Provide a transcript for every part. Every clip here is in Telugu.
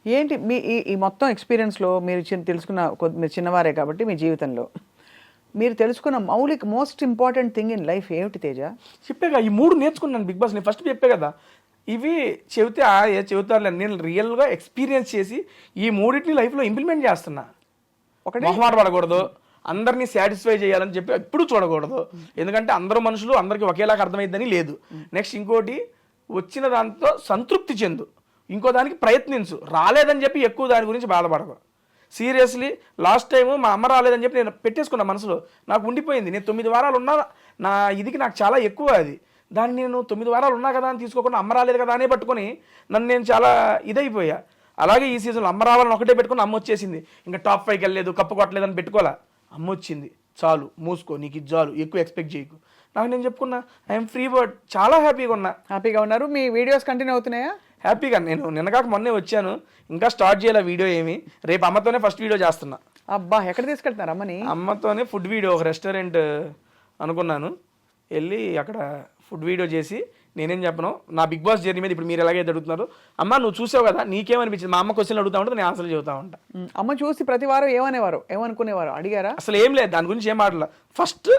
ఏంటి మీ ఈ మొత్తం ఎక్స్పీరియన్స్లో మీరు తెలుసుకున్న మీరు చిన్నవారే కాబట్టి మీ జీవితంలో మీరు తెలుసుకున్న most important thing in life ఏమిటి తేజ? చెప్పాగా ఈ 3 నేర్చుకున్నాను బిగ్ బాస్. నేను ఫస్ట్ చెప్పే కదా, ఇవి చెబితే చెబుతారులే, నేను రియల్గా ఎక్స్పీరియన్స్ చేసి ఈ 3టిని లైఫ్లో ఇంప్లిమెంట్ చేస్తున్నా. ఒకటి మొహమాట పడకూడదు, అందరినీ సాటిస్ఫై చేయాలని చెప్పి ఎప్పుడు చూడకూడదు. ఎందుకంటే అందరూ మనుషులు, అందరికీ ఒకేలాగా అర్థమైందని లేదు. నెక్స్ట్ ఇంకోటి, వచ్చిన దాంతో సంతృప్తి చెందు, ఇంకో దానికి ప్రయత్నించు. రాలేదని చెప్పి ఎక్కువ దాని గురించి బాధపడదు. సీరియస్లీ లాస్ట్ టైము మా అమ్మ రాలేదని చెప్పి నేను పెట్టేసుకున్నా మనసులో, నాకు ఉండిపోయింది. నేను 9 వారాలు ఉన్నా, నా ఇదికి నాకు చాలా ఎక్కువ అది. దాన్ని నేను 9 వారాలు ఉన్నా కదా అని తీసుకోకుండా అమ్మ రాలేదు కదా అనే పట్టుకొని నన్ను నేను చాలా ఇదైపోయా. అలాగే ఈ సీజన్లో అమ్మ రావాలని ఒకటే పెట్టుకుని అమ్మ వచ్చేసింది. ఇంకా టాప్ 5కి వెళ్ళలేదు, కప్పు కొట్టలేదని పెట్టుకోవాలా. అమ్మ వచ్చింది, చాలు మూసుకో, నీకు ఇది చాలు, ఎక్కువ ఎక్స్పెక్ట్ చేయకు. నాకు నేను చెప్పుకున్నా, ఐఎమ్ ఫ్రీ బర్డ్, చాలా హ్యాపీగా ఉన్నా. హ్యాపీగా ఉన్నారు? మీ వీడియోస్ కంటిన్యూ అవుతున్నాయా? హ్యాపీగా. నేను నిన్నగాక మొన్నే వచ్చాను, ఇంకా స్టార్ట్ చేయాలి వీడియో ఏమి. రేపు అమ్మతోనే ఫస్ట్ వీడియో చేస్తున్నా. అబ్బా, ఎక్కడ తీసుకెళ్తున్నారు అమ్మని? అమ్మతోనే ఫుడ్ వీడియో, ఒక రెస్టారెంట్ అనుకున్నాను, వెళ్ళి అక్కడ ఫుడ్ వీడియో చేసి నేనేం చెప్పను, నా బిగ్ బాస్ జర్నీ మీద ఇప్పుడు మీరు ఎలాగైతే అడుగుతున్నారు, అమ్మ నువ్వు చూసావు కదా నీకేమనిపించింది, మా అమ్మ క్వశ్చన్లు అడుగుతా ఉంటే నేను ఆన్సర్లు చెబుతా ఉంటా. అమ్మ చూసి ప్రతి వారం ఏమనేవారు, ఏమనుకునేవారు, అడిగారా? అసలు ఏం లేదు, దాని గురించి ఏం మాటల. ఫస్ట్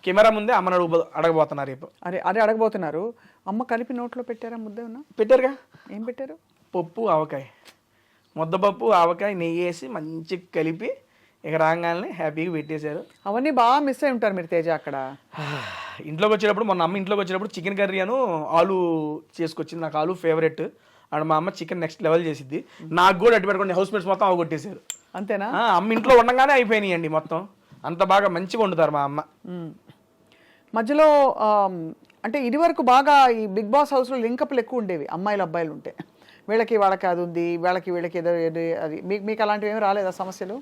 కెమెరా ముందే అమ్మని అడగబోతున్నారు రేపు. అదే అడగబోతున్నారు. అమ్మ కలిపి నోట్లో పెట్టారా ముద్ద? పెట్టారుగా. ఏం పెట్టారు? పప్పు ఆవకాయ, ముద్దపప్పు ఆవకాయ నెయ్యి వేసి మంచిగా కలిపి ఇక రాగానే హ్యాపీగా పెట్టేశారు. అవన్నీ బాగా మిస్ అయి ఉంటారు మీరు తేజ అక్కడ. ఇంట్లోకి వచ్చేటప్పుడు, మొన్న అమ్మ ఇంట్లోకి వచ్చేటప్పుడు చికెన్ కర్రీ అను ఆలు చేసుకొచ్చింది. నాకు ఆలు ఫేవరెట్. అండ్ మా అమ్మ చికెన్ నెక్స్ట్ లెవెల్ చేసిద్ది. నాకు కూడా అటు పెట్టుకోండి, హౌస్ మేట్స్ మొత్తం అవగొట్టేశారు. అంతేనా? అమ్మ ఇంట్లో ఉండగానే అయిపోయినాయి అండి మొత్తం. అంత బాగా మంచిగా వండుతారు మా అమ్మ. మధ్యలో అంటే ఇది వరకు బాగా ఈ బిగ్ బాస్ హౌస్లో లింకప్లు ఎక్కువ ఉండేవి, అమ్మాయిలు అబ్బాయిలు ఉంటే. వీళ్ళకి వాళ్ళకి అది ఉంది, వీళ్ళకి ఏదో అది. మీకు అలాంటివి ఏమి రాలేదా సమస్యలు?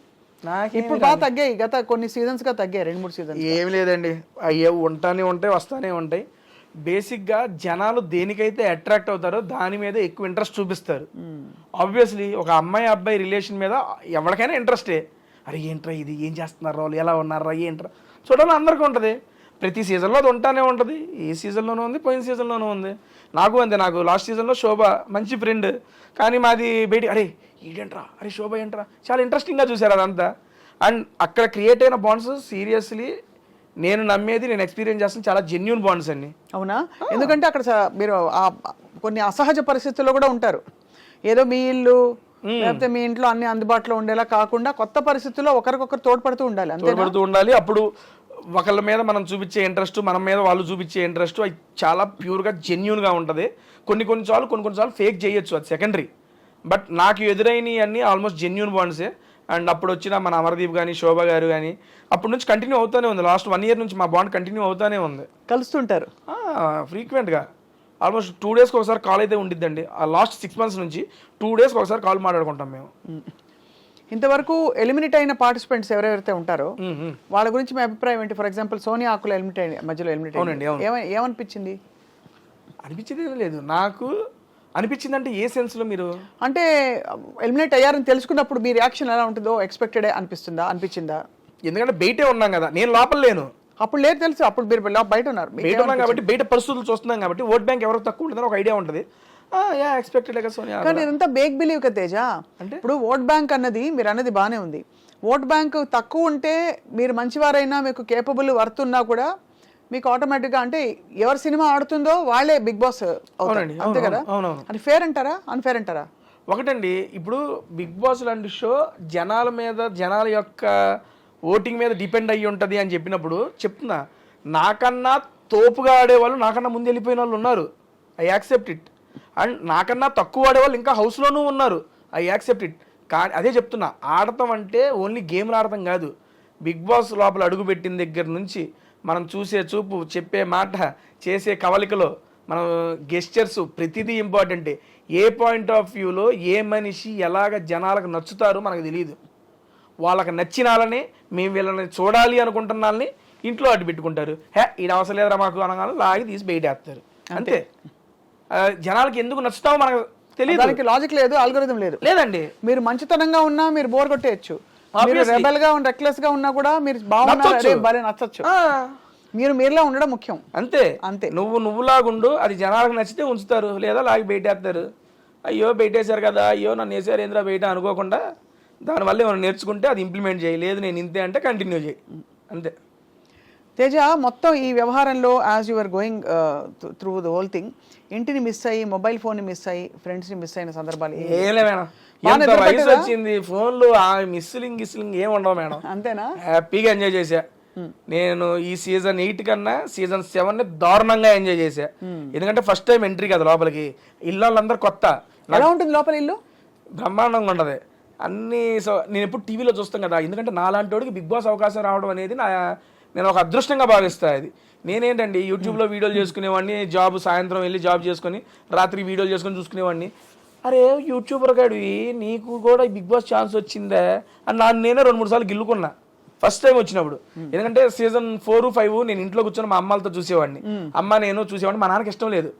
ఇప్పుడు బాగా తగ్గాయి, గత కొన్ని సీజన్స్గా తగ్గాయి, 2-3 సీజన్స్. ఏమి లేదండి, అయ్యే ఉంటానే ఉంటాయి, వస్తానే ఉంటాయి. బేసిక్గా జనాలు దేనికైతే అట్రాక్ట్ అవుతారో దాని మీద ఎక్కువ ఇంట్రెస్ట్ చూపిస్తారు. ఆబ్వియస్లీ ఒక అమ్మాయి అబ్బాయి రిలేషన్ మీద ఎవరికైనా ఇంట్రెస్టే. అరే ఏంట్రా ఇది, ఏం చేస్తున్నారు వాళ్ళు, ఎలా ఉన్నారా, ఏంట్రా చూడాలి అందరికీ ఉంటుంది. ప్రతి సీజన్లో అది ఉంటానే ఉంటుంది. ఈ సీజన్లోనూ ఉంది, పోయిన సీజన్లోనూ ఉంది. నాకు అంతే. నాకు లాస్ట్ సీజన్లో శోభ మంచి ఫ్రెండ్, కానీ మాది బయట అరే ఏంట్రా, అరే శోభ ఏంట్రా, చాలా ఇంట్రెస్టింగ్గా చూశారు అదంతా. అండ్ అక్కడ క్రియేట్ అయిన బాండ్స్ సీరియస్లీ నేను నమ్మేది, నేను ఎక్స్పీరియన్స్ చేస్తాను, చాలా జెన్యూన్ బాండ్స్ అండి. అవునా? ఎందుకంటే అక్కడ మీరు కొన్ని అసహజ పరిస్థితుల్లో కూడా ఉంటారు. ఏదో మీ ఇల్లు లేకపోతే మీ ఇంట్లో అన్ని అందుబాటులో ఉండేలా కాకుండా కొత్త పరిస్థితుల్లో ఒకరికొకరు తోడ్పడుతూ ఉండాలి. అప్పుడు ఒకళ్ళ మీద మనం చూపించే ఇంట్రెస్ట్, మన మీద వాళ్ళు చూపించే ఇంట్రెస్ట్, అది చాలా ప్యూర్గా జెన్యూన్గా ఉంటుంది. కొన్నిసార్లు ఫేక్ చేయొచ్చు, అది సెకండరీ. బట్ నాకు ఎదురైనవి అన్నీ ఆల్మోస్ట్ జెన్యూన్ బాండ్సే. అండ్ అప్పుడు వచ్చిన మన అమర్దీప్ కానీ శోభ గారు కానీ అప్పటి నుంచి కంటిన్యూ అవుతూనే ఉంది. లాస్ట్ 1 year నుంచి మా బాండ్ కంటిన్యూ అవుతూనే ఉంది. కలుస్తుంటారు ఫ్రీక్వెంట్గా. ఆల్మోస్ట్ 2 daysకి ఒకసారి కాల్ అయితే ఉండిద్దండి. ఆ లాస్ట్ 6 months నుంచి 2 daysకి ఒకసారి కాల్ మాట్లాడుకుంటాం మేము. ఇంతవరకు ఎలిమినేట్ అయిన పార్టిసిపెంట్స్ ఎవరెవరైతే ఉంటారో వాళ్ళ గురించి మీ అభిప్రాయం ఏంటి? ఫర్ ఎగ్జాంపుల్ సోనియా ఆకుల మధ్యలో ఎలిమినేట్ ఏమనిపించింది? అనిపించింది ఏం లేదు నాకు. అనిపించింది అంటే ఏ సెన్స్లో? మీరు అంటే ఎలిమినేట్ అయ్యారని తెలుసుకున్నప్పుడు మీ రియాక్షన్ ఎలా ఉంటుందో ఎక్స్పెక్టెడ్ అనిపించిందా? ఎందుకంటే బయటే ఉన్నాం కదా, నేను లోపల లేను. అప్పుడు లేదు తెలుసు, అప్పుడు మీరు బయట ఉన్నారు. బయట ఉన్నాం కాబట్టి బయట పరిస్థితులు చూస్తున్నాం కాబట్టి ఓట్ బ్యాంక్ ఎవరికి తక్కువ ఉంటుందని ఒక ఐడియా ఉంటుంది. ఎక్స్పెక్టెడ్ కదా సోనియా. కానీ ఇదంతా మేక్ బిలీవ్ కదా తేజ. అంటే ఇప్పుడు ఓట్ బ్యాంక్ అన్నది మీరు అన్నది బాగానే ఉంది. ఓట్ బ్యాంక్ తక్కువ ఉంటే మీరు మంచివారైనా, మీకు కేపబుల్ వర్త్ ఉన్నా కూడా మీకు ఆటోమేటిక్గా అంటే ఎవరి సినిమా ఆడుతుందో వాళ్ళే బిగ్ బాస్ అవునండి. అంతే కదా? అది ఫేర్ అంటారా, అన్ఫేర్ అంటారా? ఒకటండి, ఇప్పుడు బిగ్ బాస్ లాంటి షో జనాల మీద, జనాల యొక్క ఓటింగ్ మీద డిపెండ్ అయ్యి ఉంటుంది అని చెప్పినప్పుడు చెప్తున్నా, నాకన్నా తోపుగా ఆడేవాళ్ళు నాకన్నా ముందు వెళ్ళిపోయిన వాళ్ళు ఉన్నారు. I accept it. అండ్ నాకన్నా తక్కువ ఆడేవాళ్ళు ఇంకా హౌస్లోనూ ఉన్నారు. I accept it. కానీ అదే చెప్తున్నా, ఆడటం అంటే ఓన్లీ గేమ్లు ఆడటం కాదు. బిగ్ బాస్ లోపల అడుగుపెట్టిన దగ్గర నుంచి మనం చూసే చూపు, చెప్పే మాట, చేసే కవలికలో మనం గెస్చర్స్ ప్రతిదీ ఇంపార్టెంటే. ఏ పాయింట్ ఆఫ్ వ్యూలో ఏ మనిషి ఎలాగ జనాలకు నచ్చుతారో మనకు తెలియదు. వాళ్ళకి నచ్చినాలని, మేము వీళ్ళని చూడాలి అనుకుంటున్నాళ్ళని ఇంట్లో అడ్డు పెట్టుకుంటారు. ఇది అవసరం లేదురా మాకు అనగానే లాగి తీసి బయటేస్తారు. అంతే. జనాలకి ఎందుకు నచ్చుతావో మనకు తెలియదు. దానికి లాజిక్ లేదు, ఆల్గోరిథం లేదండి. మీరు మంచితనంగా ఉన్నా మీరు బోర్ కొట్టేయచ్చు, మీరు రెబెల్ గా రెక్లెస్ గా ఉన్నా కూడా మీరు బాగున్నారు నచ్చచ్చు. మీరులా ఉండడం ముఖ్యం. అంతే. నువ్వులాగుండు, అది జనాలకు నచ్చితే ఉంచుతారు, లేదా లాగి బయటేస్తారు. అయ్యో పెట్టేశారు కదా, అయ్యో నన్ను వేసారు ఏంద్రా బయట అనుకోకుండా దానివల్ల ఏమైనా నేర్చుకుంటే అది ఇంప్లిమెంట్ చేయి, లేదు నేను ఇంతే అంటే కంటిన్యూ చేయి, అంతే. తేజ, మొత్తం ఈ వ్యవహారంలో as your going through the whole thing, ఇంటిని మిస్ అయ్యి, మొబైల్ ఫోన్ని మిస్ అయ్యి, ఫ్రెండ్స్ని మిస్ అయిన సందర్భాలు ఏలే మేడం, ఎంత వయసు వచ్చింది, ఫోన్లు ఆ మిస్లింగ్ ఏం ఉండవు మేడం, అంతేనా? హ్యాపీగా ఎంజాయ్ చేశా నేను. ఈ సీజన్ 8 కన్నా సీజన్ 7 దారుణంగా ఎంజాయ్ చేశా. ఎందుకంటే ఫస్ట్ టైం ఎంట్రీ కదా లోపలికి, ఇల్లు వాళ్ళందరూ కొత్త. ఎలా ఉంటుంది లోపల ఇల్లు? బ్రహ్మాండంగా ఉండదు అన్ని. సో నేను ఎప్పుడు టీవీలో చూస్తాం కదా, ఎందుకంటే నాలాంటి వాడికి బిగ్ బాస్ అవకాశం రావడం అనేది నేను ఒక అదృష్టంగా భావిస్తాను. అది నేనేంటండి యూట్యూబ్లో వీడియోలు చేసుకునేవాడిని, జాబ్ సాయంత్రం వెళ్ళి జాబ్ చేసుకుని రాత్రి వీడియోలు చేసుకుని చూసుకునేవాడిని. అరే యూట్యూబర్ గాడివి, నీకు కూడా బిగ్ బాస్ ఛాన్స్ వచ్చిందా అని నేనే 2-3 సార్లు గిల్లుకున్నా ఫస్ట్ టైం వచ్చినప్పుడు. ఎందుకంటే సీజన్ 4, 5 నేను ఇంట్లో కూర్చొని మా అమ్మాలతో చూసేవాడిని, నేను చూసేవాడిని. మా నాన్నకి ఇష్టం లేదు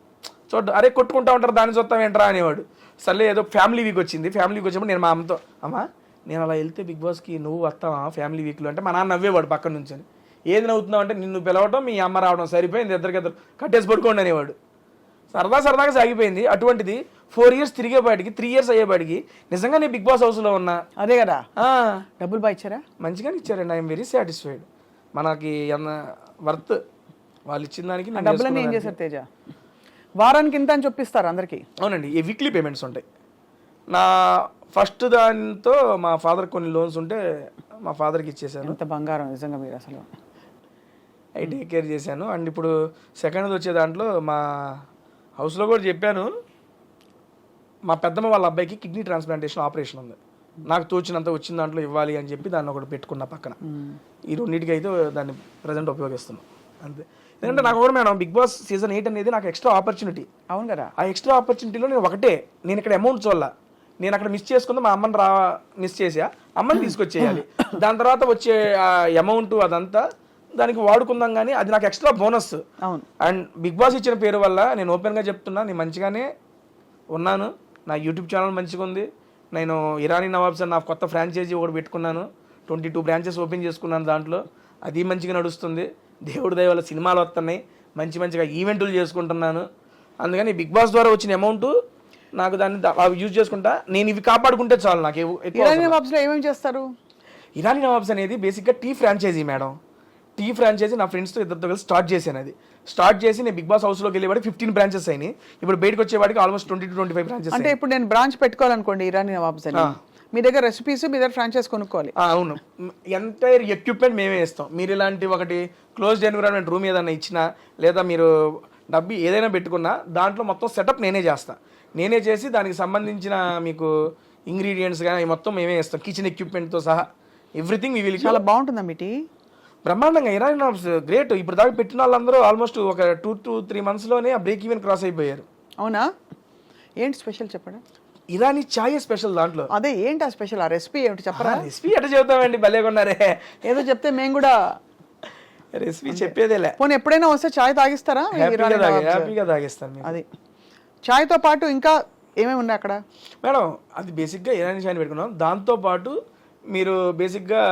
చూడ, అరే కొట్టుకుంటా ఉంటారు దాన్ని చూస్తాం ఏంట్రా అనేవాడు. సర్లే ఏదో ఫ్యామిలీ వీక్ వచ్చింది, ఫ్యామిలీ వీక్ వచ్చినప్పుడు నేను మా అమ్మతో, అమ్మా నేను అలా వెళ్తే బిగ్ బాస్కి నువ్వు వస్తావా ఫ్యామిలీ వీక్లో అంటే, మా నాన్న నవ్వేవాడు పక్కన నుంచి. ఏది నవ్వుతున్నావు అంటే, నిన్ను పిలవటం మీ అమ్మ రావడం సరిపోయింది, ఇద్దరు కట్టేసి పడుకోండి అనేవాడు. సరదాగా సాగిపోయింది. అటువంటిది 4 years తిరిగేపాటికి 3 years అయ్యేపాటికి నిజంగా నేను బిగ్ బాస్ హౌస్లో ఉన్నా. అదే కదా, డబ్బులు బాగా ఇచ్చారా? మంచిగానే ఇచ్చారండి, ఐఎమ్ వెరీ సాటిస్ఫైడ్. మనకి వర్త్ వాళ్ళు ఇచ్చిన దానికి. డబ్బులన్నీ ఏం చేశారు తేజ? వారానికి ఇంత అని చెప్పిస్తారు అందరికీ? అవునండి, ఈ వీక్లీ పేమెంట్స్ ఉంటాయి. నా ఫస్ట్ దానితో మా ఫాదర్ కొన్ని లోన్స్ ఉంటే మా ఫాదర్కి ఇచ్చేసాను. ఎంత బంగారం నిజంగా మీరు అసలు. అవి టేక్ కేర్ చేశాను. అండ్ ఇప్పుడు సెకండ్ వచ్చే దాంట్లో మా హౌస్లో కూడా చెప్పాను, మా పెద్దమ్మ వాళ్ళ అబ్బాయికి కిడ్నీ ట్రాన్స్ప్లాంటేషన్ ఆపరేషన్ ఉంది, నాకు తోచినంత వచ్చిన దాంట్లో ఇవ్వాలి అని చెప్పి దాన్ని ఒకటి పెట్టుకున్న పక్కన. ఈ రెండింటికి అయితే దాన్ని ప్రజెంట్ ఉపయోగిస్తున్నాం అంతే. ఎందుకంటే నాకు కూడా మేడం బిగ్ బాస్ సీజన్ 8 అనేది నాకు ఎక్స్ట్రా ఆపర్చునిటీ. అవును కదా, ఆ ఎక్స్ట్రా ఆపర్చునిటీలో నేను ఇక్కడ అమౌంట్ చూడాల, నేను అక్కడ మిస్ చేసుకుందా మా అమ్మని మిస్ చేసా, అమ్మని తీసుకొచ్చేయాలి. దాని తర్వాత వచ్చే అమౌంట్ అదంతా దానికి వాడుకుందాం, కానీ అది నాకు ఎక్స్ట్రా బోనస్. అవును. అండ్ బిగ్ బాస్ ఇచ్చిన పేరు వల్ల నేను ఓపెన్గా చెప్తున్నా, నేను మంచిగానే ఉన్నాను. నా యూట్యూబ్ ఛానల్ మంచిగా ఉంది. నేను ఇరానీ నవాబ్స్ అని నా కొత్త ఫ్రాంచైజీ ఒకటి పెట్టుకున్నాను, 22 బ్రాంచెస్ ఓపెన్ చేసుకున్నాను. దాంట్లో అది మంచిగా నడుస్తుంది. దేవుడి దయ వల్ల సినిమాలు వస్తున్నాయి, మంచిగా ఈవెంట్లు చేసుకుంటున్నాను. అందుకని బిగ్ బాస్ ద్వారా వచ్చిన అమౌంట్ నాకు దాన్ని యూజ్ చేసుకుంటా. నేను ఇవి కాపాడుకుంటే చాలు నాకు. ఇరానీ నవాబ్స్లో ఏమేమి చేస్తారు? ఇరానీ నవాబ్స్ అనేది బేసిక్గా tea franchise madam. Tea franchise నా ఫ్రెండ్స్తో ఇద్దరితో కలిసి స్టార్ట్ చేశాను. అది స్టార్ట్ చేసి నేను బిగ్ బాస్ హౌస్లోకి వెళ్ళేవాడికి 15 బ్రాంచెస్ అయినాయి. ఇప్పుడు బయటకు వచ్చేవాడికి ఆల్మోస్ట్ 20-25 బ్రాంచెస్. అంటే ఇప్పుడు నేను బ్రాంచ్ పెట్టుకోవాలనుకోండి ఇరానీ నవాబ్స్ అని, మీ దగ్గర రెసిపీస్, మీ దగ్గర ఫ్రాంచైజ్ కొనుక్కోవాలి. అవును, ఎంటైర్ ఎక్విప్మెంట్ మేమే ఇస్తాం. మీరు ఇలాంటి ఒకటి క్లోజ్డ్ ఎన్విరాన్మెంట్ రూమ్ ఏదైనా ఇచ్చినా, లేదా మీరు డబ్బు ఏదైనా పెట్టుకున్నా దాంట్లో మొత్తం సెటప్ నేనే చేస్తాను. నేనే చేసి దానికి సంబంధించిన మీకు ఇంగ్రీడియంట్స్ కానీ మొత్తం మేమే ఇస్తాం, కిచెన్ ఎక్విప్మెంట్తో సహా ఎవ్రీథింగ్. మీ వీళ్ళకి చాలా బాగుంటుందా మీ టీ? బ్రహ్మాండంగా. Irani nawabs great. ఇప్పుడు దాకా పెట్టిన వాళ్ళందరూ ఆల్మోస్ట్ ఒక 2 to 3 monthsలోనే ఆ బ్రేక్ ఈవెన్ క్రాస్ అయిపోయారు. అవునా? ఏంటి స్పెషల్ చెప్పండి? ఇరానీ చాయ్ స్పెషల్ దాంట్లో. అదే ఏంటి ఆ స్పెషల్? ఆ రెసిపీ ఏమిటి చెప్పరా? రెసిపీ ఎట్లా చెబుతామండి, భలే కొన్నారే. ఏదో చెప్తే మేము కూడా రెసిపీ చెప్పేదేలే. పోనీ ఎప్పుడైనా వస్తే చాయ్ తాగిస్తారా? హ్యాపీగా తాగిస్తాను. అది చాయ్తో పాటు ఇంకా ఏమేమి ఉన్నాయి అక్కడ మేడం? అది బేసిక్గా ఇరానీ చాయ్ పెట్టుకున్నాం. దాంతోపాటు మీరు బేసిక్గా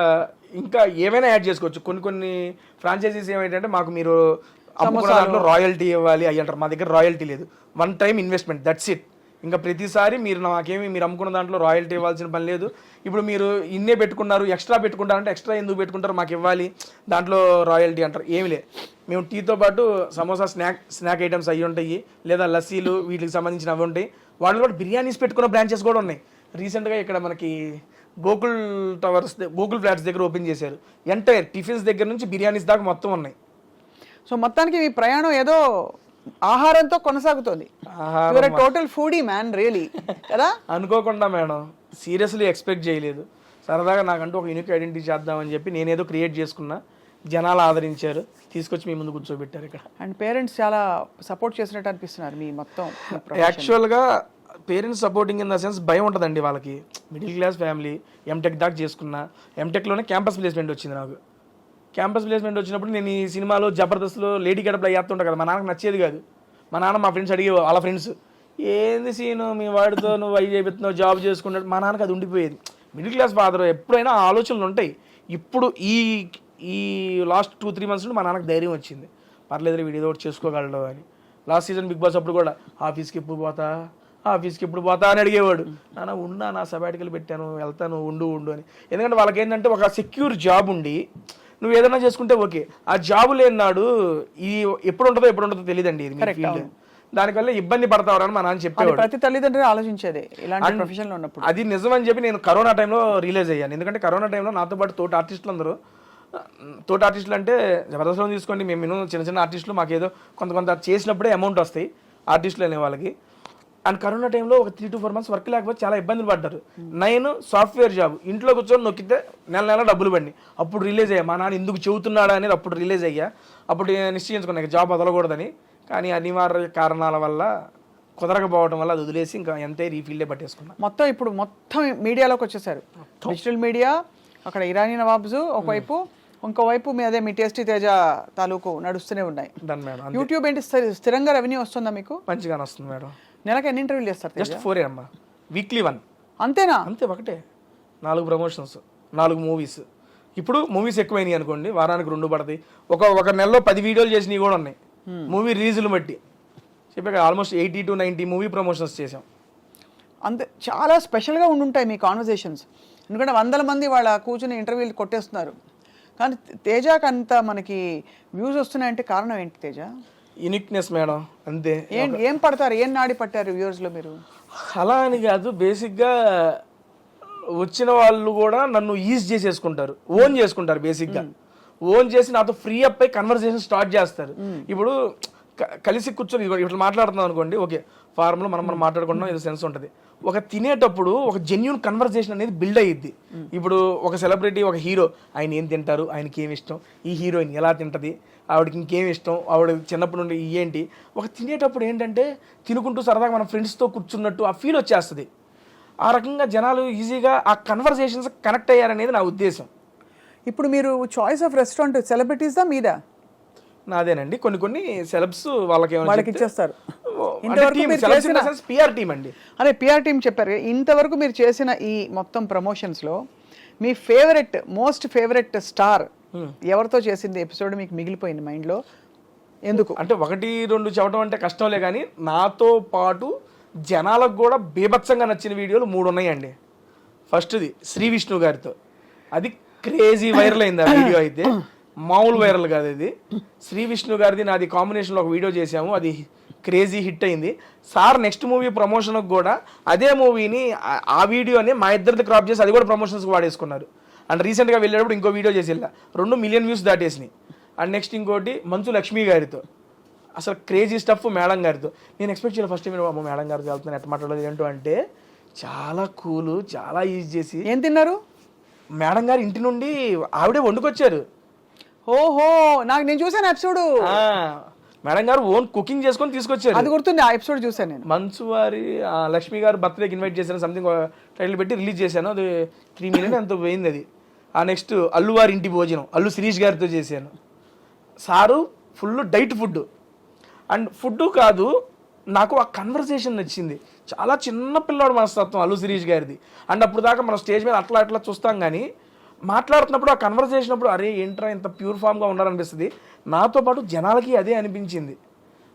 ఇంకా ఏమైనా యాడ్ చేసుకోవచ్చు. కొన్ని ఫ్రాంచైజీస్ ఏమైందంటే మాకు మీరు అమ్ముకున్న దాంట్లో రాయల్టీ ఇవ్వాలి అయ్యి అంటారు. మా దగ్గర రాయల్టీ లేదు, 1 time ఇన్వెస్ట్మెంట్, దట్స్ ఇట్. ఇంకా ప్రతిసారి మీరు నాకేమి మీరు అమ్ముకున్న దాంట్లో రాయల్టీ ఇవ్వాల్సిన పని లేదు. ఇప్పుడు మీరు ఇన్నే పెట్టుకున్నారు, ఎక్స్ట్రా పెట్టుకుంటారంటే ఎక్స్ట్రా ఎందుకు పెట్టుకుంటారు, మాకు ఇవ్వాలి, దాంట్లో రాయల్టీ అంటారు. ఏమి లేదు. మేము టీతో పాటు సమోసా స్నాక్ ఐటమ్స్ అవి ఉంటాయి, లేదా లస్సీలు వీటికి సంబంధించిన అవి ఉంటాయి. వాళ్ళు కూడా బిర్యానీస్ పెట్టుకున్న బ్రాంచెస్ కూడా ఉన్నాయి. రీసెంట్గా ఇక్కడ మనకి గోకుల్ ఫ్లాట్స్ దగ్గర ఓపెన్ చేశారు. ఎంటైర్ టిఫిన్స్ దగ్గర నుంచి బిర్యానీస్ దాకా మొత్తం ఉన్నాయి. సో మొత్తానికి మీ ప్రయాణం ఏదో ఆహారంతో కొనసాగుతుంది. టోటల్ ఫుడీ మ్యాన్ రియలీ కదా. అనుకోకుండా మేడం, సీరియస్లీ ఎక్స్పెక్ట్ చేయలేదు. సరదాగా నాకంటూ ఒక యూనిక్ ఐడెంటిటీ చేద్దామని చెప్పి నేనేదో క్రియేట్ చేసుకున్నా, జనాలు ఆదరించారు, తీసుకొచ్చి మీ ముందు కూర్చోబెట్టారు ఇక్కడ. అండ్ పేరెంట్స్ చాలా సపోర్ట్ చేసినట్టు అనిపిస్తున్నారు మీ మొత్తం. యాక్చువల్గా parents supporting in the sense భయం ఉంటుందండి వాళ్ళకి. మిడిల్ క్లాస్ ఫ్యామిలీ, ఎంటెక్ దాకా చేసుకున్నా. ఎంటెక్లోనే క్యాంపస్ ప్లేస్మెంట్ వచ్చింది నాకు. క్యాంపస్ ప్లేస్మెంట్ వచ్చినప్పుడు నేను ఈ సినిమాలో జబర్దస్త్లో లేడీ గడపలో అయ్యేస్తుంటా కదా, మా నాన్నకు నచ్చేది కాదు. మా నాన్న మా ఫ్రెండ్స్ అడిగే వాళ్ళ ఫ్రెండ్స్, ఏంది సీను మీ వాడితో నువ్వు అవి చేస్తున్నావు, జాబ్ చేసుకున్నాడు. మా నాన్నకు అది ఉండిపోయేది. మిడిల్ క్లాస్ ఫాదర్ ఎప్పుడైనా ఆలోచనలు ఉంటాయి. ఇప్పుడు ఈ లాస్ట్ 2-3 months నుండి మా నాన్నకు ధైర్యం వచ్చింది, పర్లేదు వీడు ఏదో ఒకటి చేసుకోగలడు అని. లాస్ట్ సీజన్ బిగ్ బాస్ అప్పుడు కూడా ఆఫీస్కి ఎప్పుడు పోతా, ఆఫీస్కి ఇప్పుడు పోతా అని అడిగేవాడు. నాన్న ఉన్నా నా సబాటికలు పెట్టాను వెళ్తాను ఉండు అని. ఎందుకంటే వాళ్ళకి ఏంటంటే ఒక సెక్యూర్ జాబ్ ఉండి నువ్వు ఏదైనా చేసుకుంటే ఓకే, ఆ జాబ్ లేనాడు ఇది ఎప్పుడు ఉంటుందో తెలియదండి ఇది ఫీల్డ్. దానివల్ల ఇబ్బంది పడతావని మా నాన్న చెప్పేవాడు. ప్రతి తల్లిదండ్రులు ఆలోచించేది ఇలాంటి ప్రొఫెషన్ లో ఉన్నప్పుడు. అది నిజమని చెప్పి నేను కరోనా టైంలో రిలీజ్ అయ్యాను. ఎందుకంటే కరోనా టైంలో నాతో పాటు తోటి ఆర్టిస్టులు అందరూ, తోటి ఆర్టిస్టులు అంటే జబర్దస్త్లో తీసుకోండి, మేము చిన్న ఆర్టిస్టులు మాకేదో కొంత చేసినప్పుడే అమౌంట్ వస్తాయి ఆర్టిస్టులు అనే వాళ్ళకి. అండ్ కరోనా టైంలో ఒక 3 to 4 months వర్క్ లేకపోతే చాలా ఇబ్బందులు పడ్డారు. నేను సాఫ్ట్వేర్ జాబ్ ఇంట్లో కూర్చొని నొక్కితే నెల డబ్బులు పడి అప్పుడు రిలీజ్ అయ్యా. మా నాన్న ఎందుకు చెబుతున్నాడా అనేది అప్పుడు రిలీజ్ అయ్యా. అప్పుడు నిశ్చయించుకున్నా జాబ్ వదలకూడదని. కానీ అనివార్య కారణాల వల్ల కుదరకపోవడం వల్ల అది వదిలేసి ఇంకా ఎంతే రీఫీల్డే పట్టేసుకున్నా. ఇప్పుడు మొత్తం మీడియాలోకి వచ్చేసారు. డిజిటల్ మీడియా, అక్కడ ఇరానీ నవాబ్స్ ఒకవైపు, ఇంకోవైపు మీ టేస్టీ తేజ తాలూకు నడుస్తూనే ఉన్నాయి. మేడం యూట్యూబ్ ఏంటి స్థిరంగా రెవెన్యూ వస్తుందా మీకు? మంచిగానే వస్తుంది మేడం. నెలకు ఎన్ని ఇంటర్వ్యూలు చేస్తారు? జస్ట్ 4 అమ్మా, వీక్లీ 1. అంతేనా? అంతే, ఒకటే 4 ప్రమోషన్స్, 4 మూవీస్. ఇప్పుడు మూవీస్ ఎక్కువైనాయి అనుకోండి, వారానికి 2 పడతాయి. ఒక నెలలో 10 వీడియోలు చేసినవి కూడా ఉన్నాయి మూవీ రిలీజులు బట్టి. చెప్పాక ఆల్మోస్ట్ 80 to 90 మూవీ ప్రమోషన్స్ చేసాం. అంతే, చాలా స్పెషల్గా ఉండుంటాయి మీ కాన్వర్జేషన్స్. ఎందుకంటే 100 మంది వాళ్ళ కూర్చుని ఇంటర్వ్యూలు కొట్టేస్తున్నారు. కానీ తేజకి అంత మనకి వ్యూస్ వస్తున్నాయంటే కారణం ఏంటి తేజ? యూనిక్నెస్ మేడం, అంతే. ఏం పడతారు, ఏం నాడి పట్టారు వ్యూవర్స్లో మీరు? అలా అని కాదు, బేసిక్గా వచ్చిన వాళ్ళు కూడా నన్ను ఈజ్ చేసేసుకుంటారు, ఓన్ చేసుకుంటారు. బేసిక్గా ఓన్ చేసి నాతో ఫ్రీ అప్ అయి కన్వర్సేషన్ స్టార్ట్ చేస్తారు. ఇప్పుడు కలిసి కూర్చొని ఇట్లా మాట్లాడుతున్నాం అనుకోండి, ఓకే ఫార్ములా మనం మాట్లాడుకుంటున్నాం, ఏదో సెన్స్ ఉంటుంది. ఒక తినేటప్పుడు ఒక జెన్యూన్ కన్వర్సేషన్ అనేది బిల్డ్ అయ్యిద్ది. ఇప్పుడు ఒక సెలబ్రిటీ, ఒక హీరో, ఆయన ఏం తింటారు, ఆయనకి ఏమి ఇష్టం, ఈ హీరోయిన్ ఎలా తింటుంది, ఆవిడకి ఇంకేమి ఇష్టం, ఆవిడ చిన్నప్పటి నుండి ఏంటి, ఒక తినేటప్పుడు ఏంటంటే తినుకుంటూ సరదాగా మన ఫ్రెండ్స్తో కూర్చున్నట్టు ఆ ఫీల్ వచ్చేస్తుంది. ఆ రకంగా జనాలు ఈజీగా ఆ కన్వర్సేషన్స్ కనెక్ట్ అయ్యారనేది నా ఉద్దేశం. ఇప్పుడు మీరు చాయిస్ ఆఫ్ రెస్టారెంట్ సెలబ్రిటీస్దా మీదా? నాదేనండి. కొన్ని సెలబ్స్ వాళ్ళకి ఇచ్చేస్తారు. పిఆర్ టీమ్ అండి. అదే పిఆర్ టీమ్ చెప్పారు. ఇంతవరకు మీరు చేసిన ఈ మొత్తం ప్రమోషన్స్లో మీ మోస్ట్ ఫేవరెట్ స్టార్ ఎవరితో చేసింది ఎపిసోడ్ మీకు మిగిలిపోయింది మైండ్లో? ఎందుకు అంటే 1-2 చెప్పడం అంటే కష్టంలే, కానీ నాతో పాటు జనాలకు కూడా బీభత్సంగా నచ్చిన వీడియోలు 3 ఉన్నాయండి. ఫస్ట్ది శ్రీ విష్ణు గారితో, అది క్రేజీ వైరల్ అయింది ఆ వీడియో. అయితే మామూలు వైరల్ కాదు ఇది. శ్రీ విష్ణు గారిది నాది కాంబినేషన్లో ఒక వీడియో చేసాము, అది క్రేజీ హిట్ అయింది. సార్ నెక్స్ట్ మూవీ ప్రమోషన్కి కూడా అదే మూవీని, ఆ వీడియోని మా ఇద్దరిది క్రాప్ చేసి అది కూడా ప్రమోషన్స్కి వాడేసుకున్నారు. అండ్ రీసెంట్గా వెళ్ళేటప్పుడు ఇంకో వీడియో చేసి 2 million వ్యూస్ దాటేసినాయి. అండ్ నెక్స్ట్ ఇంకోటి మంచు లక్ష్మి గారితో, అసలు క్రేజీ స్టఫ్ మేడం గారితో. నేను ఎక్స్పెక్ట్ చేయాలి ఫస్ట్ టైం మేడం గారితో వెళ్తున్నాను, ఎట్లా మాట్లాడదు ఏంటో అంటే చాలా కూల్, చాలా ఈజీ చేసి. ఏం తిన్నారు? మేడం గారు ఇంటి నుండి ఆవిడే వండుకొచ్చారు. ఓహో, నేను చూసాను ఎపిసోడ్. మేడం గారు ఓన్ కుకింగ్ చేసుకొని తీసుకొచ్చారు. అది గుర్తుంది, ఆ ఎపిసోడ్ చూసాను నేను. మంచు వారి లక్ష్మి గారు బర్త్డేకి ఇన్వైట్ చేశాను, సంథింగ్ టైటిల్ పెట్టి రిలీజ్ చేశాను. అది 3 million అంత పోయింది అది. ఆ నెక్స్ట్ అల్లు వారి ఇంటి భోజనం, అల్లు శిరీష్ గారితో చేశాను. Sir full diet food. And food కాదు, నాకు ఆ కన్వర్సేషన్ నచ్చింది. చాలా చిన్న పిల్లాడు మనస్తత్వం అల్లు శిరీష్ గారిది. అండ్ అప్పుడు దాకా మనం స్టేజ్ మీద అట్లా చూస్తాం, కానీ మాట్లాడుతున్నప్పుడు ఆ కన్వర్సేషన్ అప్పుడు అరే ఏంట్రా ఇంత ప్యూర్ ఫామ్గా ఉండాలనిపిస్తుంది. నాతో పాటు జనాలకి అదే అనిపించింది.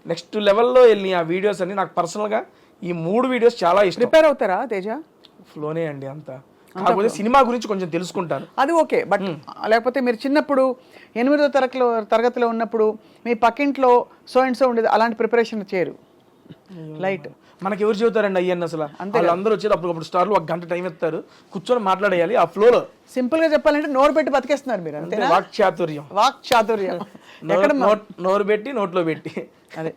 నెక్స్ట్ లెవెల్లో వెళ్ళి ఆ వీడియోస్ అన్ని నాకు పర్సనల్గా ఈ 3 వీడియోస్ చాలా ఇష్టం. ప్రిపేర్ అవుతారా తేజ? ఫ్లోనే అండి అంతా. కాకపోతే సినిమా గురించి కొంచెం తెలుసుకుంటాను, అది ఓకే. బట్ లేకపోతే మీరు చిన్నప్పుడు 8వ తరగతిలో ఉన్నప్పుడు మీ పక్కింట్లో సో అండ్ సో ఉండేది, అలాంటి ప్రిపరేషన్ చేయరు? లైట్ మనకి ఎవరు చెబుతారండి అయ్యన్న అసలు? అందరూ వచ్చేది అప్పుడు స్టార్లు 1 గంట టైం ఇస్తారు, కూర్చొని మాట్లాడేయాలి ఆ ఫ్లోలో. సింపుల్ గా చెప్పాలంటే నోరు పెట్టి బతికేస్తున్నారు మీరు, అంతే. వాక్చాతుర్యం ఎక్కడ నోరు పెట్టి నోట్లో పెట్టి, అదే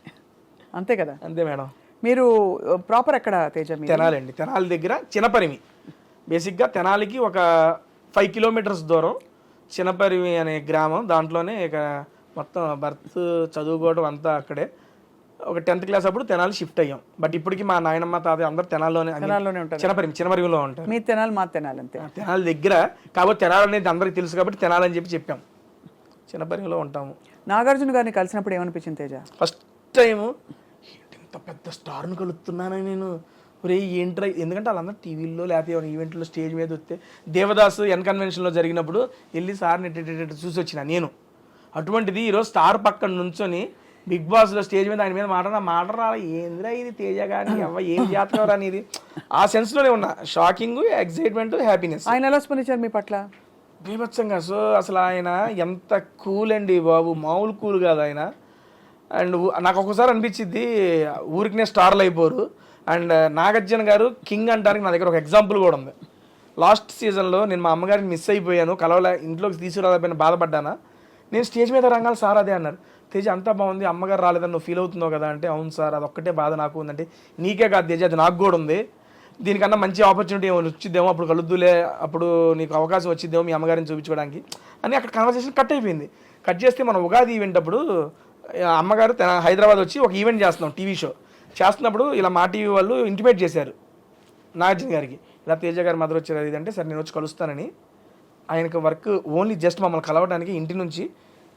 అంతే కదా. అంతే మేడం. మీరు ప్రాపర్ ఎక్కడ తేజ? తెనాలి అండి, తెనాలి దగ్గర చినపరిమి. బేసిక్గా తెనాలికి ఒక 5 kilometers దూరం చినపరిమి అనే గ్రామం. దాంట్లోనే ఇక మొత్తం బర్త్ చదువుకోవడం అంతా అక్కడే. ఒక 10th class అప్పుడు తెనాలి షిఫ్ట్ అయ్యాం. బట్ ఇప్పటికి మా నాయనమ్మ తాతయ్య అందరు తెనాల్లోనే ఉంటారు, చినపరిమిలో ఉంటారు. మీ తెనాలి మా తెనాలి అంతే, తెనాలి దగ్గర. కాబట్టి తెనాలి అనేది అందరికి తెలుసు కాబట్టి తెనాలి అని చెప్పాం. చినపరిమిలో ఉంటాము. నాగార్జున గారిని కలిసినప్పుడు ఏమనిపించింది తేజ? ఫస్ట్ టైము ఇంత పెద్ద స్టార్ను కలుస్తున్నానని నేను, ఒరే ఏంట్రా, ఎందుకంటే వాళ్ళందరూ టీవీల్లో లేకపోతే ఈవెంట్లో స్టేజ్ మీద వస్తే, దేవదాస్ కన్వెన్షన్లో జరిగినప్పుడు వెళ్ళి సార్ని చూసి వచ్చిన నేను. అటువంటిది ఈరోజు స్టార్ పక్కన నుంచొని బిగ్ బాస్లో స్టేజ్ మీద ఆయన మీద మాట రాలి ఏందిరా ఇది తేజ కానీ ఏం జాతకం రా అనేది ఆ సెన్స్లోనే ఉన్నా. Shocking, excitement, happiness. ఆయన ఎలా స్పందించారు మీ పట్ల? బీభత్సంగా. సో అసలు ఆయన ఎంత కూల్ అండి బాబు, మామూలు కూల్ కాదు ఆయన. అండ్ నాకు ఒక్కొక్కసారి అనిపించింది ఊరికినే స్టార్లు అయిపోరు. అండ్ నాగార్జున గారు కింగ్ అంటానికి నా దగ్గర ఒక ఎగ్జాంపుల్ కూడా ఉంది. లాస్ట్ సీజన్లో నేను మా అమ్మగారిని మిస్ అయిపోయాను, కలవలే, ఇంట్లోకి తీసుకురాలేకపోయినా బాధపడ్డానా. నేను స్టేజ్ మీద రంగాలు సార్ అదే అన్నారు, తేజ అంతా బాగుంది, అమ్మగారు రాలేదని నువ్వు ఫీల్ అవుతున్నావు కదా అంటే, అవును సార్ అది ఒక్కటే బాధ నాకు ఉందంటే, నీకే కాదు తేజ అది నాకు కూడా ఉంది, దీనికన్నా మంచి ఆపర్చునిటీ ఏమైనా వచ్చిద్దేమో, అప్పుడు కలుద్దులే, అప్పుడు నీకు అవకాశం వచ్చిద్దేమో మీ అమ్మగారిని చూపించుకోవడానికి అని అక్కడ కన్వర్సేషన్ కట్ అయిపోయింది. కట్ చేస్తే మనం ఉగాది ఈవెంట్ అప్పుడు అమ్మగారు హైదరాబాద్ వచ్చి ఒక ఈవెంట్ చేస్తున్నాం, టీవీ షో చేస్తున్నప్పుడు ఇలా మా టీవీ వాళ్ళు ఇంటిమేట్ చేశారు నాగార్జున గారికి, ఇలా తేజ గారి మదర్ వచ్చారు ఇది అంటే, సరే నేను వచ్చి కలుస్తానని. ఆయనకు వర్క్ ఓన్లీ జస్ట్ మమ్మల్ని కలవడానికి ఇంటి నుంచి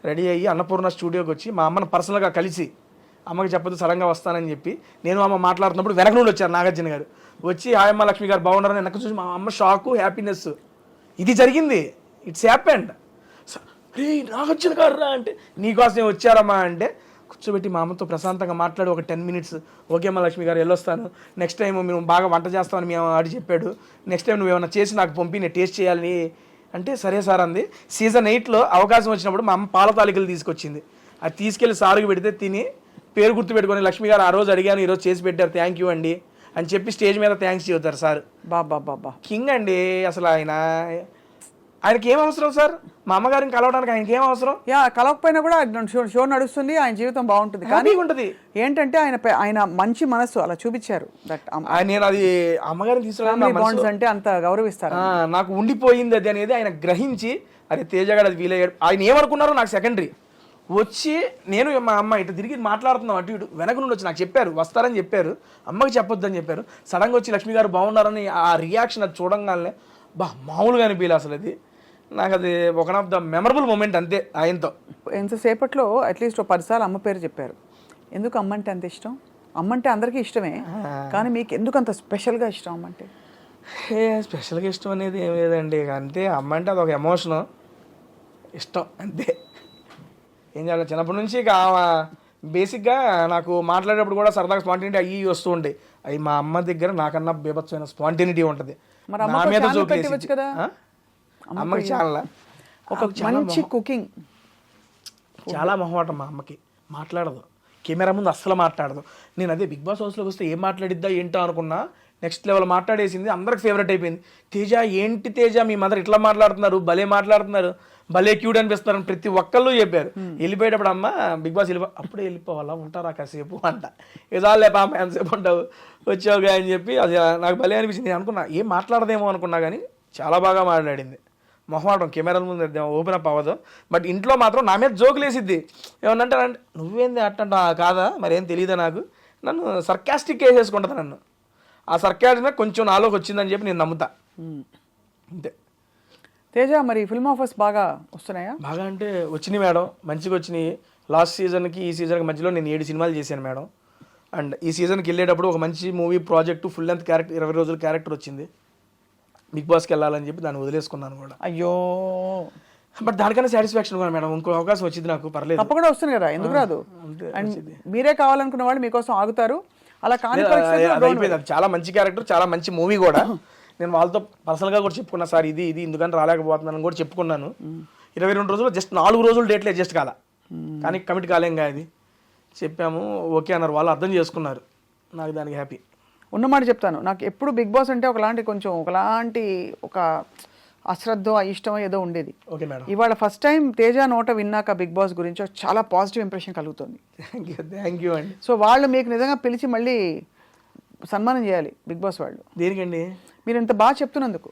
రెడీ అయ్యి అన్నపూర్ణ స్టూడియోకి వచ్చి మా అమ్మను పర్సనల్గా కలిసి, అమ్మకి చెప్పదు సడన్గా వస్తానని చెప్పి, నేను అమ్మ మాట్లాడుతున్నప్పుడు వెనక నుండి వచ్చారు నాగార్జున గారు వచ్చి, హాయ్ అమ్మ లక్ష్మి గారు బాగున్నారని వెనక చూసి మా అమ్మ షాకు, హ్యాపీనెస్. ఇది జరిగింది, ఇట్స్ హ్యాపెండ్. రే నాగార్జున గారు రా అంటే, నీకోసం వచ్చారమ్మా అంటే కూర్చోబెట్టి మా అమ్మతో ప్రశాంతంగా మాట్లాడి ఒక 10 minutes, ఓకే అమ్మ లక్ష్మి గారు వెళ్ళొస్తాను, నెక్స్ట్ టైం మేము బాగా వంట చేస్తామని మేము ఆడి చెప్పాడు, నెక్స్ట్ టైం నువ్వు ఏమైనా చేసి నాకు పంపి నేను టేస్ట్ చేయాలని అంటే, సరే సార్ అంది. సీజన్ 8లో అవకాశం వచ్చినప్పుడు మా అమ్మ పాల తాలికలు తీసుకొచ్చింది, అది తీసుకెళ్ళి సారుకు పెడితే తిని పేరు గుర్తు పెట్టుకొని, లక్ష్మి గారు ఆ రోజు అడిగాను ఈరోజు చేసి పెట్టారు, థ్యాంక్ యూ అండి అని చెప్పి స్టేజ్ మీద థ్యాంక్స్ చెబుతారు సార్. బాబా కింగ్ అండి అసలు. ఆయనకి ఏం అవసరం సార్, మా అమ్మగారిని కలవడానికి ఆయనకి ఏం అవసరం? కలవకపోయినా కూడా షో నడుస్తుంది, ఆయన జీవితం బాగుంటుంది. కానీ ఉంటుంది ఏంటంటే ఆయన మంచి మనసు అలా చూపించారు. నేను అది అమ్మగారిని తీసుకురావడం అంటే అంత గౌరవిస్తారు. నాకు ఉండిపోయింది అది అనేది ఆయన గ్రహించి, అరే తేజగాడు అది వీలయ్యాడు. ఆయన ఏమనుకున్నారో నాకు సెకండరీ. వచ్చి నేను మా అమ్మ ఇటు తిరిగి మాట్లాడుతున్నాం, అటు ఇటు వెనక నుండి వచ్చి నాకు చెప్పారు, వస్తారని చెప్పారు, అమ్మకి చెప్పొద్దని చెప్పారు. సడన్గా వచ్చి లక్ష్మి గారు బాగున్నారని ఆ రియాక్షన్ అది చూడంగానే మామూలుగా అనిపించలే అసలు. అది నాకు అది ఒక ఆఫ్ ద మెమరబుల్ మూమెంట్ అంతే ఆయనతో. ఎంతసేపట్లో అట్లీస్ట్ 10 సార్లు అమ్మ పేరు చెప్పారు. ఎందుకు అమ్మ అంటే అంత ఇష్టం? అమ్మ అంటే అందరికీ ఇష్టమే, కానీ మీకు ఎందుకు అంత స్పెషల్గా ఇష్టం అమ్మ అంటే? స్పెషల్గా ఇష్టం అనేది ఏం లేదండి, అంతే. అమ్మ అంటే అదొక ఎమోషను, ఇష్టం అంతే. ఏం చేయాలి, చిన్నప్పటి నుంచి ఇక బేసిక్గా నాకు మాట్లాడేటప్పుడు కూడా సరదాగా స్పాంటినిటీ అయ్యి వస్తూ ఉంటాయి. అవి మా అమ్మ దగ్గర నాకన్నా బీభత్సమైన స్పాంటినిటీ ఉంటుంది. నా మీద జోక్ కదా అమ్మకి చాలా ఒక మంచి కుకింగ్, చాలా మొహమాటం మా అమ్మకి, మాట్లాడదు, కెమెరా ముందు అస్సలు మాట్లాడదు. నేను అదే బిగ్ బాస్ హౌస్లోకి వస్తే ఏం మాట్లాడిద్దా ఏంటో అనుకున్నా, నెక్స్ట్ లెవెల్ మాట్లాడేసింది, అందరికి ఫేవరెట్ అయిపోయింది. తేజ ఏంటి తేజ మీ మదర్ ఇట్లా మాట్లాడుతున్నారు, భలే మాట్లాడుతున్నారు, భలే క్యూట్ అనిపిస్తున్నారు అని ప్రతి ఒక్కళ్ళు చెప్పారు. వెళ్ళిపోయేటప్పుడు అమ్మ బిగ్ బాస్ అప్పుడే వెళ్ళిపోవాలా, ఉంటారా కాసేపు అంట, ఇదాలే పాప ఎంతసేపు ఉంటావు వచ్చావుగా అని చెప్పి, అది నాకు భలే అనిపించింది. నేను అనుకున్నా ఏం మాట్లాడదేమో అనుకున్నా, కానీ చాలా బాగా మాట్లాడింది. మొహమాటం కెమెరాల ముందు ఓపెన్ అప్ అవ్వదు, బట్ ఇంట్లో మాత్రం నా మీద జోకులు వేసిద్ది. ఏమన్నంటే నువ్వేంది అట్టంట కాదా మరేం తెలియదా నాకు, నన్ను సర్కాస్టిక్ వేసేసుకుంటుంది నన్ను. ఆ సర్కాస్టిక్ కొంచెం నాలోకి వచ్చిందని చెప్పి నేను నమ్ముతా అంతే. తేజ మరి ఫిల్మ్ ఆఫర్స్ బాగా వస్తున్నాయా? బాగా అంటే వచ్చినాయి మేడం, మంచిగా వచ్చినాయి. లాస్ట్ సీజన్కి ఈ సీజన్కి మధ్యలో నేను 7 సినిమాలు చేశాను మేడం. అండ్ ఈ సీజన్కి వెళ్ళేటప్పుడు ఒక మంచి movie project, full length character, 20 రోజుల క్యారెక్టర్ వచ్చింది. బిగ్ బాస్కి వెళ్ళాలని చెప్పి దాన్ని వదిలేసుకున్నాను కూడా. అయ్యో, బట్ దానికన్నా సాటిస్ఫాక్షన్ కూడా మేడం, ఇంకో అవకాశం వచ్చింది నాకు, పర్లేదు. తప్పకుండా వస్తుంది కదా, ఎందుకు రాదు? అండ్ మీరే కావాలనుకున్న వాళ్ళు మీకోసం ఆగుతారు. అలా కానీ అయిపోయింది. అది చాలా మంచి క్యారెక్టర్, చాలా మంచి మూవీ కూడా. నేను వాళ్ళతో పర్సనల్గా కూడా చెప్పుకున్నా, సార్ ఇది ఎందుకని రాలేకపోతున్నాను కూడా చెప్పుకున్నాను. 22 రోజులు జస్ట్ 4 రోజులు డేట్లు అడ్జస్ట్ కాల, కానీ కమిట్ కాలేంగా అది చెప్పాము, ఓకే అన్నారు వాళ్ళు, అర్థం చేసుకున్నారు. నాకు దానికి హ్యాపీ. ఉన్నమాట చెప్తాను, నాకు ఎప్పుడు బిగ్ బాస్ అంటే ఒకలాంటి ఒక అశ్రద్ధ ఇష్టమో ఏదో ఉండేది. Okay madam. ఇవాళ ఫస్ట్ టైం తేజ నోట విన్నాక బిగ్ బాస్ గురించి చాలా పాజిటివ్ ఇంప్రెషన్ కలుగుతుంది. థ్యాంక్ యూ అండి. సో వాళ్ళు మీకు నిజంగా పిలిచి మళ్ళీ సన్మానం చేయాలి బిగ్ బాస్ వాళ్ళు. దేనికండి? మీరు ఇంత బాగా చెప్తున్నందుకు.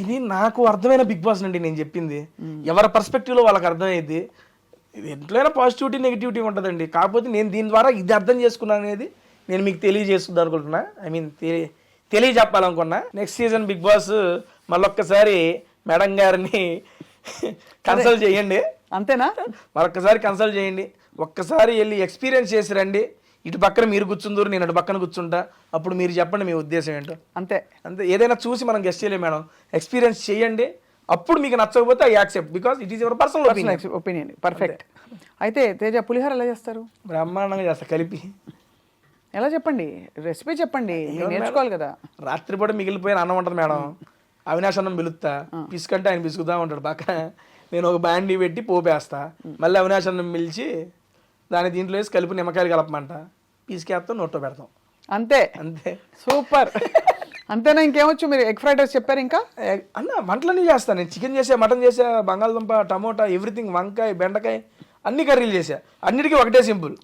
ఇది నాకు అర్థమైన బిగ్ బాస్ అండి నేను చెప్పింది. ఎవరి పర్స్పెక్టివ్లో వాళ్ళకి అర్థమయ్యేది. ఎంతైనా పాజిటివిటీ నెగిటివిటీ ఉంటుందండి, కాకపోతే నేను దీని ద్వారా ఇది అర్థం చేసుకున్నాను అనేది నేను మీకు తెలియజేస్తుంది అనుకుంటున్నా. ఐ మీన్ తెలియజెప్పాలనుకున్నా. నెక్స్ట్ సీజన్ బిగ్ బాస్ మళ్ళొక్కసారి మేడం గారిని కన్సల్ట్ చేయండి. అంతేనా? మరొక్కసారి కన్సల్ట్ చేయండి, ఒక్కసారి వెళ్ళి ఎక్స్పీరియన్స్ చేసి రండి. ఇటు పక్కన మీరు కూర్చుందరు, నేను అటు పక్కన కూర్చుంటా, అప్పుడు మీరు చెప్పండి మీ ఉద్దేశం ఏంటో. అంతే. ఏదైనా చూసి మనం గెస్ట్ చేయలేము మేడం, ఎక్స్పీరియన్స్ చేయండి, అప్పుడు మీకు నచ్చకపోతే I accept because it is your personal opinion. Perfect. అయితే తేజ పులిహోర ఎలా చేస్తారు? బ్రహ్మాండంగా చేస్తా కలిపి. ఎలా చెప్పండి, రెసిపీ చెప్పండి, మీరు నేర్చుకోవాలి కదా. రాత్రిపూట మిగిలిపోయిన అన్నం ఉంటుంది మేడం, అవినాష్ అన్నం పిలుస్తా, పిసుకంటే ఆయన పిసుకుతా ఉంటాడు పక్కన, నేను ఒక బ్యాండీ పెట్టి పోపేస్తా, మళ్ళీ అవినాష్ అన్నం పిలిచి దాని దీంట్లో వేసి కలిపి నిమ్మకాయలు కలపమంట, పిసికేస్తాం, నోట్లో పెడతాం, అంతే. అంతే. సూపర్. అంతేనా? ఇంకేమొచ్చు? మీరు ఎగ్ ఫ్రైడ్ రైస్ చెప్పారు, ఇంకా అన్న వంటలన్నీ చేస్తాను నేను. చికెన్ చేసా, మటన్ చేసా, బంగాళదుంప, టమోటా, ఎవ్రీథింగ్, వంకాయ, బెండకాయ, అన్ని కర్రీలు చేసా. అన్నిటికీ ఒకటే సింపుల్,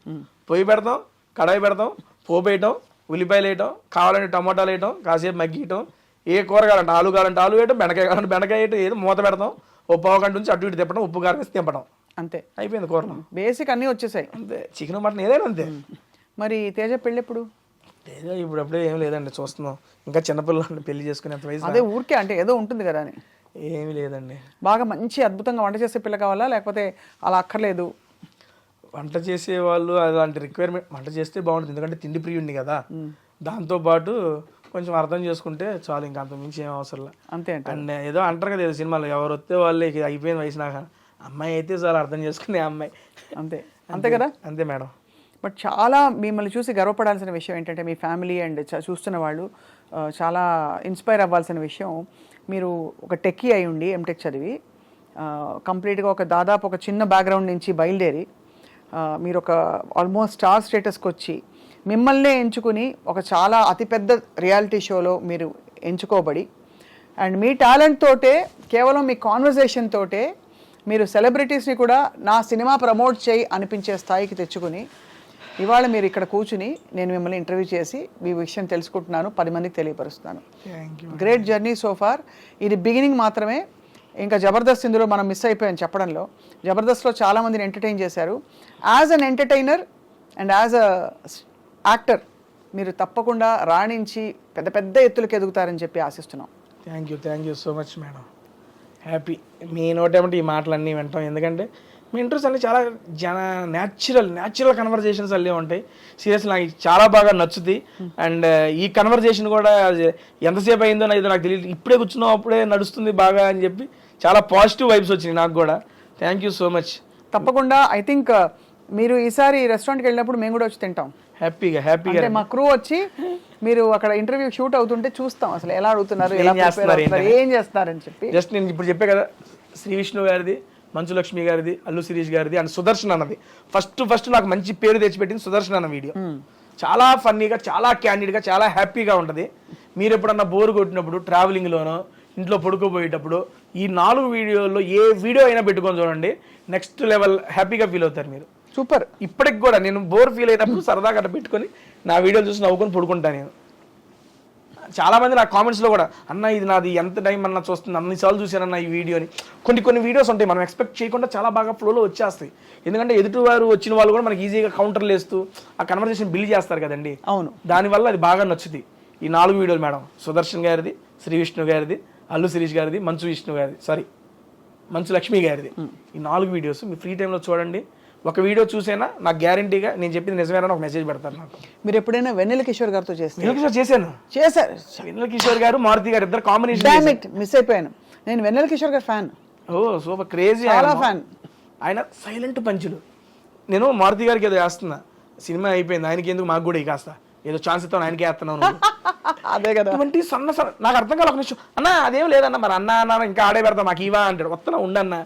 పొయ్యి పెడతాం, కడాయి పెడతాం, పోపు వేయటం, ఉల్లిపాయలు వేయటం, కావాలంటే టమోటాలు వేయటం, కాసేపు మగ్గియటం, ఏ కూర కావాలంటే ఆలు కావాలంటే ఆలు వేయటం, బెండకాయ కావాలంటే బెండకాయ వేయటం, ఏదో మూత పెడతాం, ఓ పావు గంట నుంచి అటు ఇటు తిప్పడం, ఉప్పు కారం వేసి తింపడం, అంతే. అయిపోయింది కూరలో. బేసిక్ అన్నీ వచ్చేసాయి. అంతే. చికెన్ మటన్ ఏదైనా అంతే. మరి తేజ పెళ్ళి ఎప్పుడు? ఏదో ఇప్పుడు అప్పుడే ఏం లేదండి, చూస్తున్నాం. ఇంకా చిన్నపిల్లలు పెళ్లి చేసుకునేంత వయసు. అదే ఊరికే అంటే ఏదో ఉంటుంది కదా అని. ఏమీ లేదండి. బాగా మంచి అద్భుతంగా వంట చేసే పిల్ల కావాలా, లేకపోతే అలా అక్కర్లేదు? వంట చేసే వాళ్ళు అలాంటి రిక్వైర్మెంట్, వంట చేస్తే బాగుంటుంది, ఎందుకంటే తిండి ప్రియుడిని కదా, దాంతోపాటు కొంచెం అర్థం చేసుకుంటే చాలు, ఇంకా అంత మించి ఏం అవసరం లేదు. అంతే అంటే. అండ్ ఏదో అంటారు కదా సినిమాలో, ఎవరు వస్తే వాళ్ళే అయిపోయిన వయసు నాకు, అమ్మాయి అయితే చాలా అర్థం చేసుకునే అమ్మాయి, అంతే. అంతే కదా. అంతే మేడం. బట్ చాలా మిమ్మల్ని చూసి గర్వపడాల్సిన విషయం ఏంటంటే, మీ ఫ్యామిలీ అండ్ చూస్తున్న వాళ్ళు చాలా ఇన్స్పైర్ అవ్వాల్సిన విషయం, మీరు ఒక టెక్కీ అయి ఉండి ఎంటెక్ చదివి కంప్లీట్గా దాదాపు ఒక చిన్న బ్యాక్గ్రౌండ్ నుంచి బయలుదేరి మీరు ఒక ఆల్మోస్ట్ స్టార్ స్టేటస్కి వచ్చి మిమ్మల్నే ఎంచుకుని ఒక చాలా అతిపెద్ద రియాలిటీ షోలో మీరు ఎంచుకోబడి, అండ్ మీ టాలెంట్ తోటే, కేవలం మీ కాన్వర్జేషన్ తోటే మీరు సెలబ్రిటీస్ని కూడా నా సినిమా ప్రమోట్ చేయి అనిపించే స్థాయికి తెచ్చుకుని, ఇవాళ మీరు ఇక్కడ కూర్చుని నేను మిమ్మల్ని ఇంటర్వ్యూ చేసి మీ విషయం తెలుసుకుంటున్నాను, 10 మందికి తెలియపరుస్తున్నాను. Great journey so far. ఇది బిగినింగ్ మాత్రమే. ఇంకా జబర్దస్త్ ఇందులో మనం మిస్ అయిపోయాం చెప్పడంలో. జబర్దస్త్లో చాలామందిని ఎంటర్టైన్ చేశారు. As an entertainer and as a actor మీరు తప్పకుండా రాణించి పెద్ద పెద్ద ఎత్తులకు ఎదుగుతారని చెప్పి ఆశిస్తున్నాం. Thank you so much madam. Happy మీ నోటేమంటే ఈ మాటలన్నీ వింటాం, ఎందుకంటే మీ ఇంటర్వ్యూస్ అన్నీ చాలా న్యాచురల్ కన్వర్జేషన్స్ అన్నీ ఉంటాయి. సీరియస్ నాకు చాలా బాగా నచ్చుతుంది. అండ్ ఈ కన్వర్జేషన్ కూడా ఎంతసేపు అయిందో నాకు తెలియదు, ఇప్పుడే కూర్చున్నాం అప్పుడే నడుస్తుంది బాగా అని చెప్పి చాలా పాజిటివ్ వైబ్స్ వచ్చినాయి నాకు కూడా. Thank you so much. తప్పకుండా. ఐ థింక్ మీరు ఈసారి రెస్టారెంట్కి వెళ్ళినప్పుడు మేము కూడా వచ్చి తింటాం హ్యాపీగా. అంటే మా క్రూ వచ్చి మీరు అక్కడ ఇంటర్వ్యూ షూట్ అవుతుంటే చూస్తాం అసలు ఎలా అడుగుతున్నారు, ఏం చేస్తున్నారని చెప్పి. జస్ట్ నేను ఇప్పుడు చెప్పే కదా, శ్రీ విష్ణు గారిది, మంచు లక్ష్మి గారిది, అల్లు శిరీష్ గారిది అండ్ సుదర్శన్ అన్నది ఫస్ట్ నాకు మంచి పేరు తెచ్చిపెట్టింది సుదర్శన్ అన్న వీడియో. చాలా ఫన్నీగా, చాలా క్యాండిడ్గా, చాలా హ్యాపీగా ఉంటుంది. మీరు ఎప్పుడన్నా బోర్ కొట్టినప్పుడు, ట్రావెలింగ్లోనో, ఇంట్లో పడుకోబోయేటప్పుడు ఈ 4 వీడియోల్లో ఏ వీడియో అయినా పెట్టుకొని చూడండి, నెక్స్ట్ లెవెల్ హ్యాపీగా ఫీల్ అవుతారు మీరు. సూపర్. ఇప్పటికి కూడా నేను బోర్ ఫీల్ అయినప్పుడు సరదాగా అట్లా పెట్టుకొని నా వీడియోలు చూసి నవ్వుకొని పడుకుంటాను నేను. చాలామంది నా కామెంట్స్లో కూడా, అన్న ఇది నాది ఎంత టైం అన్న చూస్తుంది, అన్నిసార్లు చూశానన్న ఈ వీడియోని. కొన్ని వీడియోస్ ఉంటాయి మనం ఎక్స్పెక్ట్ చేయకుండా చాలా బాగా ఫ్లోలో వచ్చేస్తాయి, ఎందుకంటే ఎదుటివారు వచ్చిన వాళ్ళు కూడా మనకి ఈజీగా కౌంటర్లు వేస్తూ ఆ కన్వర్జేషన్ బిల్డ్ చేస్తారు కదండి. అవును. దానివల్ల అది బాగా నచ్చుతుంది. ఈ 4 వీడియోలు మేడం, సుదర్శన్ గారిది, శ్రీ విష్ణు గారిది, అల్లు శిరీష్ గారిది, మంచు లక్ష్మి గారిది. ఈ 4 వీడియోస్ మీ ఫ్రీ టైంలో చూడండి. ఒక వీడియో చూసేనా నాకు గ్యారంటీగా నేను చెప్పింది నిజమేనా ఒక మెసేజ్ పెడతారు నాకు. మీరు ఎప్పుడైనా వెన్నెల కిషోర్ గారితో చేశాను. వెన్నెల కిషోర్ గారు, మారుతి గారు ఇద్దరు కాంబినేషన్ మిస్ అయిపోయాను. నేను వెన్నెల కిషోర్ గారు ఫ్యాన్. ఓ సూపర్, క్రేజీ, చాలా ఫ్యాన్. ఆయన సైలెంట్ పంచులు. నేను మారుతి గారికి ఏదో వేస్తున్నా, సినిమా అయిపోయింది, ఆయనకి ఎందుకు మాకు కూడా కాస్త ఏదో ఛాన్స్ ఇస్తాను, ఆయనకి వేస్తున్నాను. అదే కదా. అటువంటి సన్న నాకు అర్థం కాదు. ఒక నిమిషం అన్న అదేం లేదన్న, మరి అన్న ఇంకా ఆడే పెడతా మాకు ఇవా అంటాడు, వస్తున్నా ఉండన్న.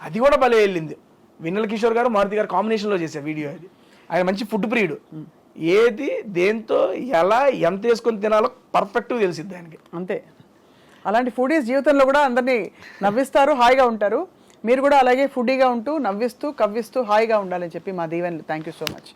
అది కూడా భలే వెళ్ళింది. వెన్నెల కిషోర్ గారు, మారుతి గారు కాంబినేషన్లో చేసే వీడియో అది. ఆయన మంచి ఫుడ్ ప్రియుడు, ఏది దేంతో ఎలా ఎంత వేసుకొని తినాలో పర్ఫెక్ట్గా తెలిసిద్ది ఆయనకి. అంతే. అలాంటి ఫుడీస్ జీవితంలో కూడా అందరినీ నవ్విస్తారు, హాయిగా ఉంటారు. మీరు కూడా అలాగే ఫుడీగా ఉంటూ, నవ్విస్తూ, కవ్విస్తూ హాయిగా ఉండాలని చెప్పి మా దీవెనలు. Thank you so much.